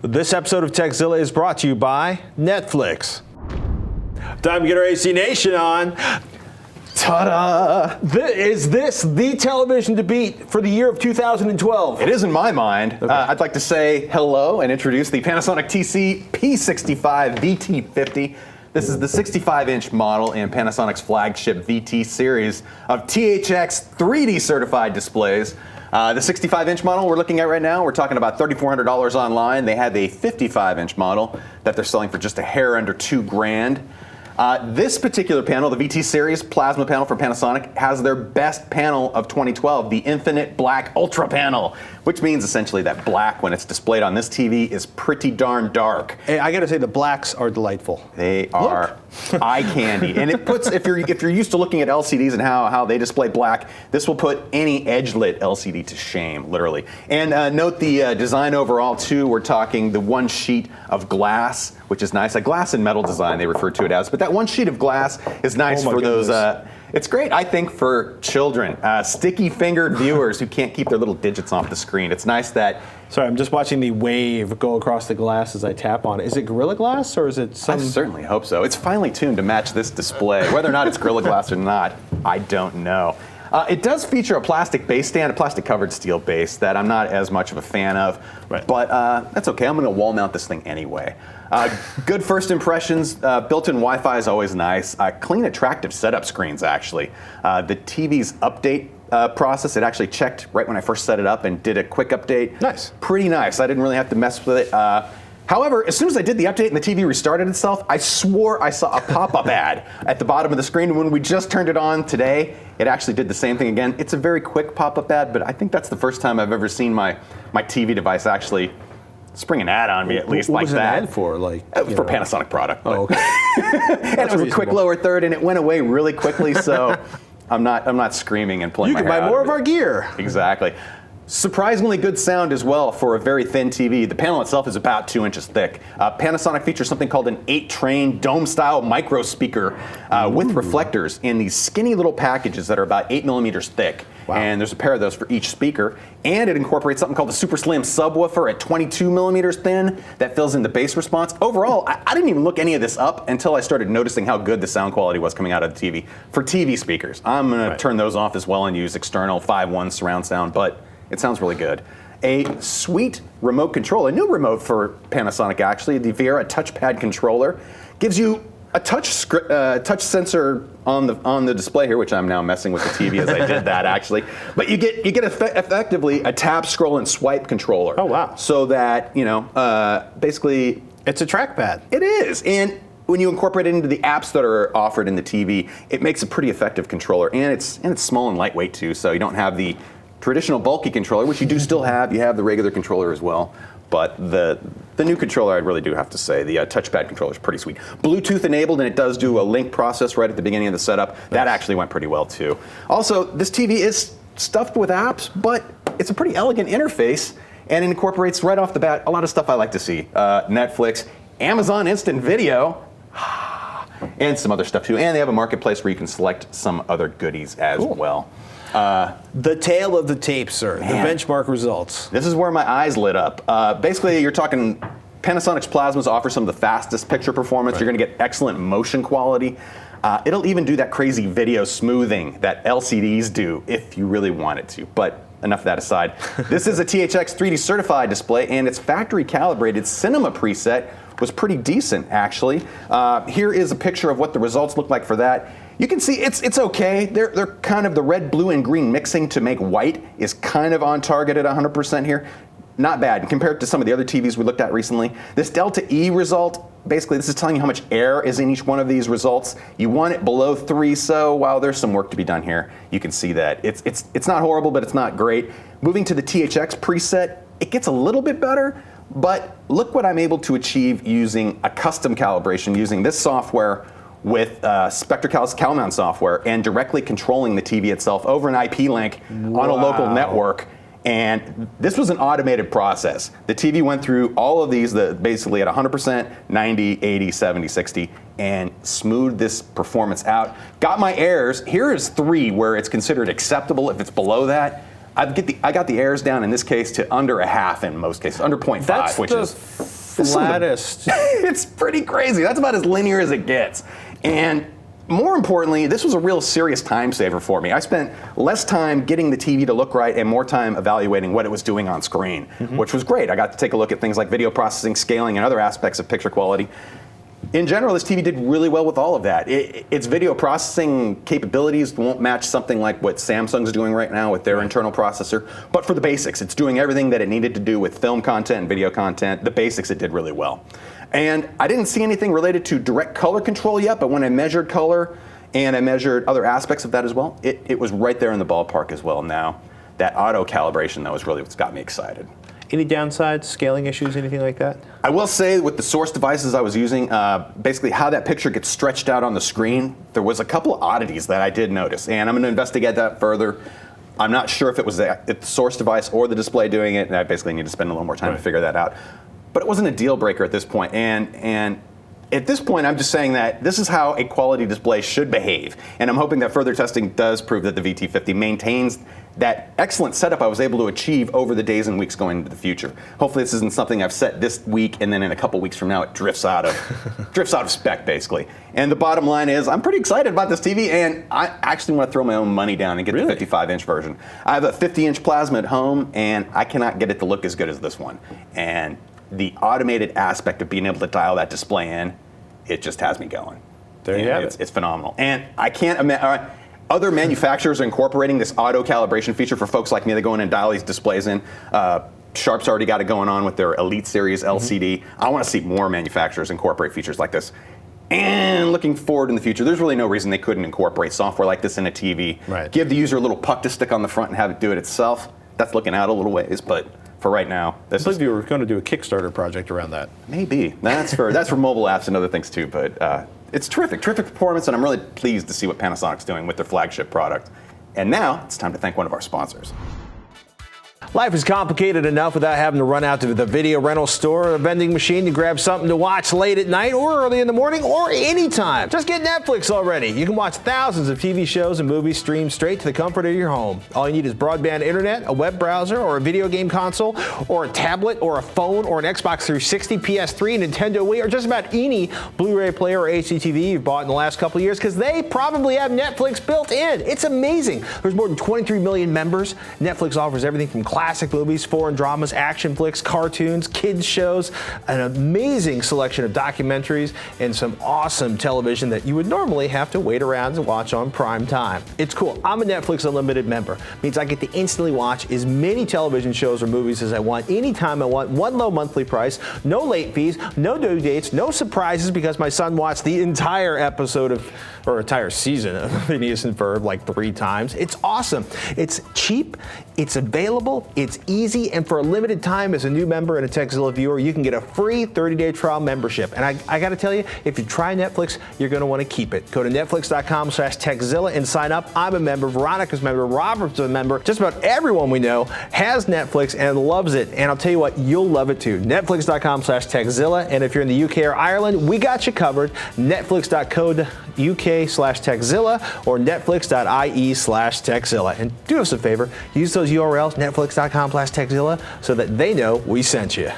This episode of Tekzilla is brought to you by Netflix. Time to get our AC Nation on. Ta-da! Is this the television to beat for the year of 2012? It is in my mind. Okay. I'd like to say hello and introduce the Panasonic TC-P65VT50. This is the 65-inch model in Panasonic's flagship VT series of THX 3D certified displays. The 65-inch model we're looking at right now, we're talking about $3,400 online. They have a 55-inch model that they're selling for just a hair under $2,000. This particular panel, the VT series plasma panel from Panasonic, has their best panel of 2012, the Infinite Black Ultra panel, which means essentially that black, when it's displayed on this TV, is pretty darn dark. Hey, I gotta say, the blacks are delightful. They are eye candy, and it puts, if you're used to looking at LCDs and how they display black, this will put any edge-lit LCD to shame, literally. And note the design overall too. We're talking the one sheet of glass, which is nice. A glass and metal design they refer to it as, but that one sheet of glass is nice for those. It's great, I think, for children, sticky-fingered viewers who can't keep their little digits off the screen. It's nice that. Sorry, I'm just watching the wave go across the glass as I tap on it. Is it Gorilla Glass or is it some? I certainly hope so. It's finely tuned to match this display. Whether or not it's Gorilla Glass or not, I don't know. It does feature a plastic base stand, a plastic-covered steel base that I'm not as much of a fan of, but that's okay. I'm going to wall mount this thing anyway. Good first impressions. Built-in Wi-Fi is always nice. Clean, attractive setup screens, actually. The TV's update process, it actually checked right when I first set it up and did a quick update. Nice. Pretty nice. I didn't really have to mess with it. However, as soon as I did the update and the TV restarted itself, I swore I saw a pop-up ad at the bottom of the screen. And when we just turned it on today, it actually did the same thing again. It's a very quick pop-up ad, but I think that's the first time I've ever seen my TV device actually spring an ad on me, at least like that. What was an ad for? For Panasonic product. Oh, okay. And it was a quick lower third, and it went away really quickly, so I'm not screaming and pulling my hair out. You can buy more of our gear. Exactly. Surprisingly good sound as well for a very thin TV. The panel itself is about 2 inches thick. Panasonic features something called an 8-train dome-style micro speaker with reflectors in these skinny little packages that are about 8 millimeters thick. Wow. And there's a pair of those for each speaker. And it incorporates something called the Super Slim subwoofer at 22 millimeters thin that fills in the bass response. Overall, I didn't even look any of this up until I started noticing how good the sound quality was coming out of the TV. For TV speakers, I'm going to turn those off as well and use external 5.1 surround sound, but it sounds really good. A sweet remote control, a new remote for Panasonic actually, the Viera touchpad controller, gives you a touch sensor on the display here, which I'm now messing with the TV as I did that actually. But you get effectively a tap, scroll, and swipe controller. Oh wow! So that basically it's a trackpad. It is, and when you incorporate it into the apps that are offered in the TV, it makes a pretty effective controller, and it's small and lightweight too. So you don't have the traditional bulky controller, which you do still have. You have the regular controller as well. But the new controller, I really do have to say, the touchpad controller is pretty sweet. Bluetooth enabled, and it does do a link process right at the beginning of the setup. Nice. That actually went pretty well too. Also, this TV is stuffed with apps, but it's a pretty elegant interface, and it incorporates right off the bat a lot of stuff I like to see. Netflix, Amazon Instant Video, and some other stuff too. And they have a marketplace where you can select some other goodies as well. The tail of the tape, sir. Man. The benchmark results. This is where my eyes lit up. Basically, you're talking Panasonic's plasmas offer some of the fastest picture performance. Right. You're going to get excellent motion quality. It'll even do that crazy video smoothing that LCDs do if you really want it to. But enough of that aside. This is a THX 3D certified display, and its factory calibrated cinema preset was pretty decent, actually. Here is a picture of what the results look like for that. You can see it's okay. They're kind of the red, blue, and green mixing to make white is kind of on target at 100% here. Not bad compared to some of the other TVs we looked at recently. This Delta E result, basically this is telling you how much air is in each one of these results. You want it below 3, so while there's some work to be done here, you can see that. It's not horrible, but it's not great. Moving to the THX preset, it gets a little bit better, but look what I'm able to achieve using a custom calibration, using this software with SpectraCal's CalMAN software and directly controlling the TV itself over an IP link on a local network. And this was an automated process. The TV went through all of these basically at 100%, 90, 80, 70, 60, and smoothed this performance out. Got my errors. Here is 3 where it's considered acceptable. If it's below that, I got the errors down in this case to under a half in most cases, under 0.5, That's which the is flattest. it's pretty crazy. That's about as linear as it gets. And more importantly, this was a real serious time saver for me. I spent less time getting the TV to look right and more time evaluating what it was doing on screen, which was great. I got to take a look at things like video processing, scaling, and other aspects of picture quality. In general, this TV did really well with all of that. Its video processing capabilities won't match something like what Samsung's doing right now with their internal processor, but for the basics, it's doing everything that it needed to do with film content and video content. The basics, it did really well. And I didn't see anything related to direct color control yet, but when I measured color and I measured other aspects of that as well, it was right there in the ballpark as well. Now, that auto calibration, that was really what's got me excited. Any downsides, scaling issues, anything like that? I will say with the source devices I was using, basically how that picture gets stretched out on the screen, there was a couple of oddities that I did notice, and I'm going to investigate that further. I'm not sure if it was the source device or the display doing it, and I basically need to spend a little more time to figure that out. But it wasn't a deal breaker at this point, and at this point, I'm just saying that this is how a quality display should behave, and I'm hoping that further testing does prove that the VT50 maintains that excellent setup I was able to achieve over the days and weeks going into the future. Hopefully this isn't something I've set this week and then in a couple weeks from now it drifts out of spec basically. And the bottom line is I'm pretty excited about this TV, and I actually want to throw my own money down and get the 55-inch version. I have a 50-inch plasma at home and I cannot get it to look as good as this one. And the automated aspect of being able to dial that display in, it just has me going. There you have it. It's phenomenal. And I can't imagine, other manufacturers are incorporating this auto calibration feature for folks like me that go in and dial these displays in. Sharp's already got it going on with their Elite Series LCD. I want to see more manufacturers incorporate features like this. And looking forward in the future, there's really no reason they couldn't incorporate software like this in a TV. Right. Give the user a little puck to stick on the front and have it do it itself. That's looking out a little ways, but for right now, I believe you were going to do a Kickstarter project around that. Maybe. That's for mobile apps and other things too, but it's terrific performance, and I'm really pleased to see what Panasonic's doing with their flagship product. And now, it's time to thank one of our sponsors. Life is complicated enough without having to run out to the video rental store or a vending machine to grab something to watch late at night or early in the morning or anytime. Just get Netflix already. You can watch thousands of TV shows and movies streamed straight to the comfort of your home. All you need is broadband internet, a web browser, or a video game console, or a tablet, or a phone, or an Xbox 360, PS3, Nintendo Wii, or just about any Blu-ray player or HDTV you've bought in the last couple of years, because they probably have Netflix built in. It's amazing. There's more than 23 million members. Netflix offers everything from classic movies, foreign dramas, action flicks, cartoons, kids shows, an amazing selection of documentaries, and some awesome television that you would normally have to wait around to watch on prime time. It's cool. I'm a Netflix Unlimited member. It means I get to instantly watch as many television shows or movies as I want, anytime I want, one low monthly price, no late fees, no due dates, no surprises because my son watched the entire episode of, or entire season of Phineas and Ferb like 3 times. It's awesome. It's cheap, it's available, it's easy, and for a limited time as a new member and a Tekzilla viewer, you can get a free 30-day trial membership. And I gotta tell you, if you try Netflix, you're gonna wanna keep it. Go to netflix.com/Tekzilla and sign up. I'm a member, Veronica's a member, Robert's a member. Just about everyone we know has Netflix and loves it. And I'll tell you what, you'll love it too. Netflix.com/Tekzilla. And if you're in the UK or Ireland, we got you covered. Netflix.co.uk/Tekzilla or netflix.ie/Tekzilla. And do us a favor, use those URLs, netflix.com/Tekzilla, so that they know we sent you.